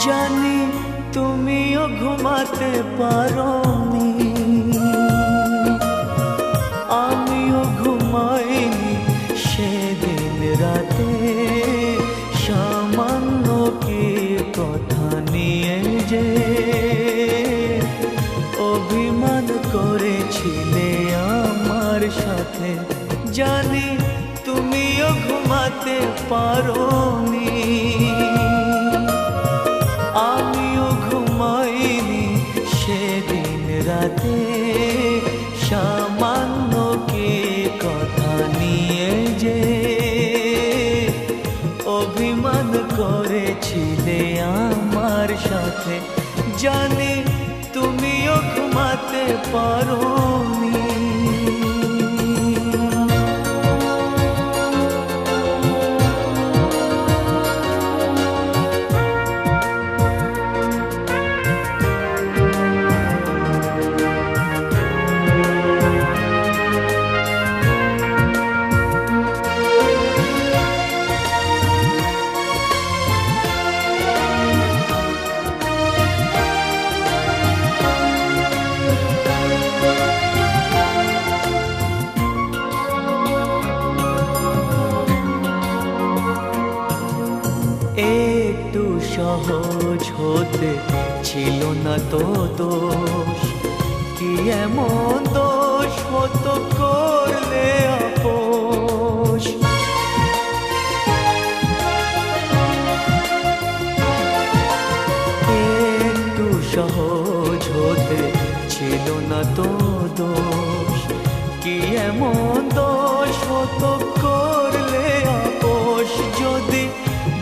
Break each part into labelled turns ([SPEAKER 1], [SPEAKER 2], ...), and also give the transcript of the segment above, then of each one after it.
[SPEAKER 1] জানি তুমিও ঘুমাতে পারোনি, আমিও ঘুমাইনি সেদিন রাতে। সামান্য কি কথা নিয়ে যে অভিমান করেছিলে আমার সাথে, জানি তুমিও ঘুমাতে পারোনি, আমিও ঘুমাইনি সেদিন রাতে। সামান্য কি কথা নিয়ে যে অভিমান করেছিলে আমার সাথে, জানি তুমিও ঘুমাতে পারোনি। একটু সহজ হতে ছিল না তো দোষ, কি এমন দোষ হতো করলে আপোষ। একটু সহজ হতে ছিল না তো দোষ, কি এমন দোষ হতো করলে আপোষ। যদি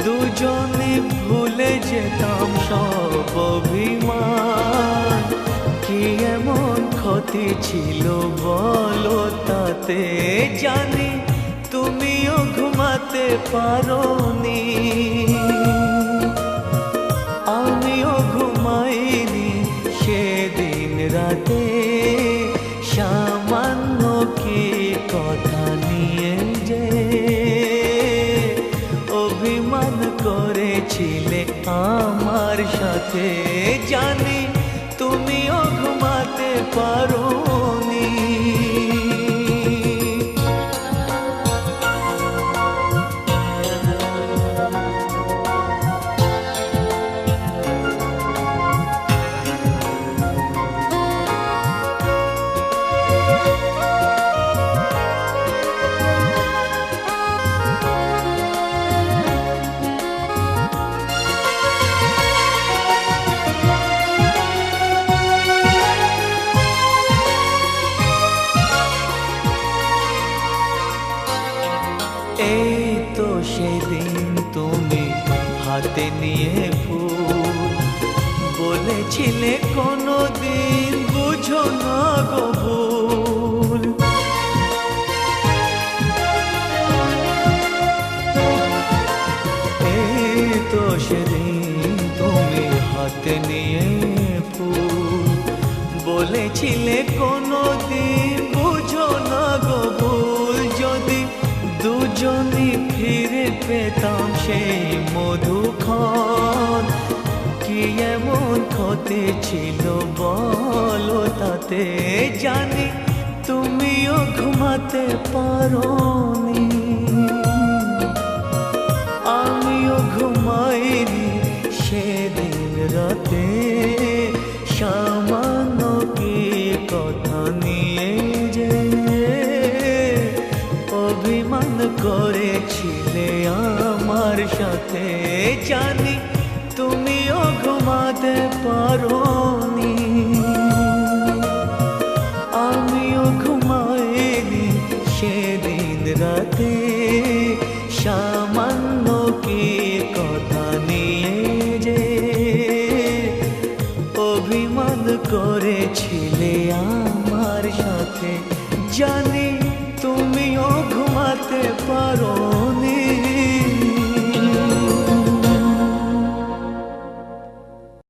[SPEAKER 1] দুজনে ভুলে যেতাম সব অভিমান, কি এমন ক্ষতি ছিল বলো তাতে। জানি তুমিও ঘুমাতে পারোনি, আমিও ঘুমাইনি সেদিন রাতে। সামান্য কি কথা নিয়ে যে অভিমান করেছিলে আমার সাথে, জানি তুমিও ঘুমাতে পারোনি। এই তো সেদিন তুমি হাতে নিয়ে ফুল, বলেছিলে কোনোদিন বুঝো না গো ভুল। এই তো সেদিন তুমি হাতে নিয়ে ফুল, বলেছিলে কোনোদিন বুঝো না গো ভুল। যদি দুজনই ফিরে পেতাম সেই মধুক্ষণ, কি এমন ক্ষতি ছিল বলো তাতে। জানি তুমিও ঘুমাতে পারোনি, আমিও ঘুমাইনি সেদিন রাতে। সামান্য কি কথা নিয়ে যে অভিমান করেছিলে আমার সাথে, জানি তুমিও ঘুমাতে পারোনি, আমিও ঘুমাইনি সেদিন রাতে। সামান্য কি কথা নিয়ে যে অভিমান করেছিলে আমার সাথে, জানি তুমিও ঘুমাতে পারো।